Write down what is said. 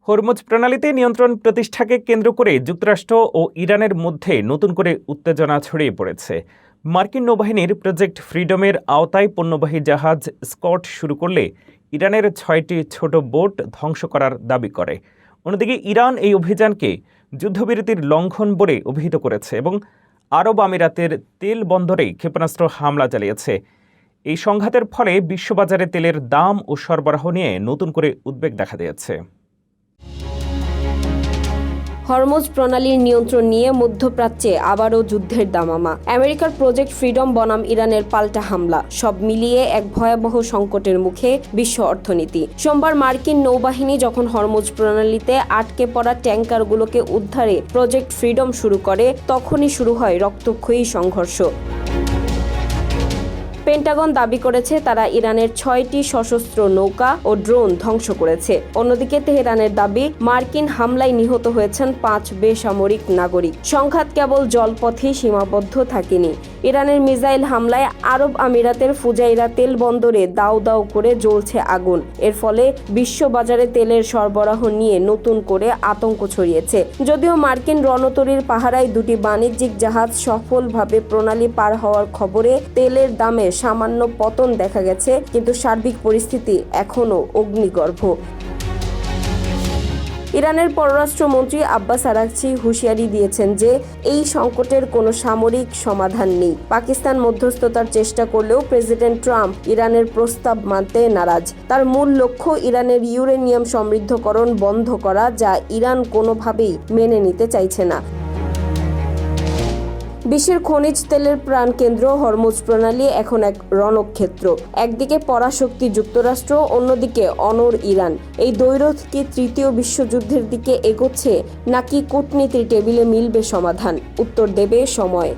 Hormuz প্রণালীতে নিয়ন্ত্রণ প্রতিষ্ঠাকে কেন্দ্র করে যুক্তরাষ্ট্র ও ইরানের মধ্যে নতুন করে উত্তেজনা ছড়িয়ে পড়েছে। মার্কিন নৌবাহিনীর প্রজেক্ট ফ্রিডমের আওতায় পণ্যবাহী জাহাজ স্কট শুরু করলে ইরানের 6টি ছোট বোট ধ্বংস করার দাবি করে। অন্যদিকে ইরান এই অভিযানকে যুদ্ধবিরতির লঙ্ঘন বলে অভিহিত করেছে এবং আরব আমিরাতের তেল বন্দরে ক্ষেপণাস্ত্র হামলা চালিয়েছে। এই সংঘাতের ফলে বিশ্ববাজারে তেলের দাম ও সরবরাহ নিয়ে নতুন করে উদ্বেগ দেখা দিয়েছে। হরমুজ প্রণালীর নিয়ন্ত্রণ নিয়ে মধ্যপ্রাচ্যে আবারও যুদ্ধের দামামা। আমেরিকার প্রজেক্ট ফ্রিডম বনাম ইরানের পাল্টা হামলা, সব মিলিয়ে এক ভয়াবহ সংকটের মুখে বিশ্ব অর্থনীতি। সোমবার মার্কিন নৌবাহিনী যখন হরমুজ প্রণালীতে আটকে পড়া ট্যাঙ্কারগুলোকে উদ্ধারে প্রজেক্ট ফ্রিডম শুরু করে, তখনই শুরু হয় রক্তক্ষয়ী সংঘর্ষ। পেন্টাগন দাবি করেছে তারা ইরানের 6টি সশস্ত্র নৌকা ও ড্রোন ধ্বংস করেছে। অন্যদিকে তেহরানের দাবি, মার্কিন হামলায় নিহত হয়েছেন 5 বেসামরিক নাগরিক। সংঘাত কেবল জলপথেই সীমাবদ্ধ থাকেনি। ইরানের মিসাইল হামলায় আরব আমিরাতের ফুজাইরা তেল বন্দরে দাউ দাউ করে জ্বলছে আগুন। এর ফলে বিশ্ববাজারে তেলের সরবরাহ নিয়ে নতুন করে আতঙ্ক ছড়িয়েছে। যদিও মার্কিন রণতরীর পাহারায় 2টি বাণিজ্যিক জাহাজ সফলভাবে প্রণালী পার হওয়ার খবরে তেলের দামে সামান্য পতন দেখা গেছে, কিন্তু সার্বিক পরিস্থিতি এখনও অগ্নিগর্ভ। ইরানের পররাষ্ট্রমন্ত্রী আব্বাস আরাগচি হুঁশিয়ারি দিয়েছেন যে এই সংকটের কোনো সামরিক সমাধান নেই। পাকিস্তান মধ্যস্থতার চেষ্টা করলেও প্রেসিডেন্ট ট্রাম্প ইরানের প্রস্তাব মানতে নারাজ। তার মূল লক্ষ্য ইরানের ইউরেনিয়াম সমৃদ্ধকরণ বন্ধ করা, যা ইরান কোনোভাবেই মেনে নিতে চাইছে না। বিশ্বের খনিজ তেলের প্রাণকেন্দ্র হরমুজ প্রণালী এখন এক রণক্ষেত্র। একদিকে পরাশক্তি যুক্তরাষ্ট্র, অন্যদিকে অনড় ইরান। এই দ্বৈরথ কি তৃতীয় বিশ্বযুদ্ধের দিকে এগোচ্ছে, নাকি কূটনীতির টেবিলে মিলবে সমাধান? উত্তর দেবে সময়।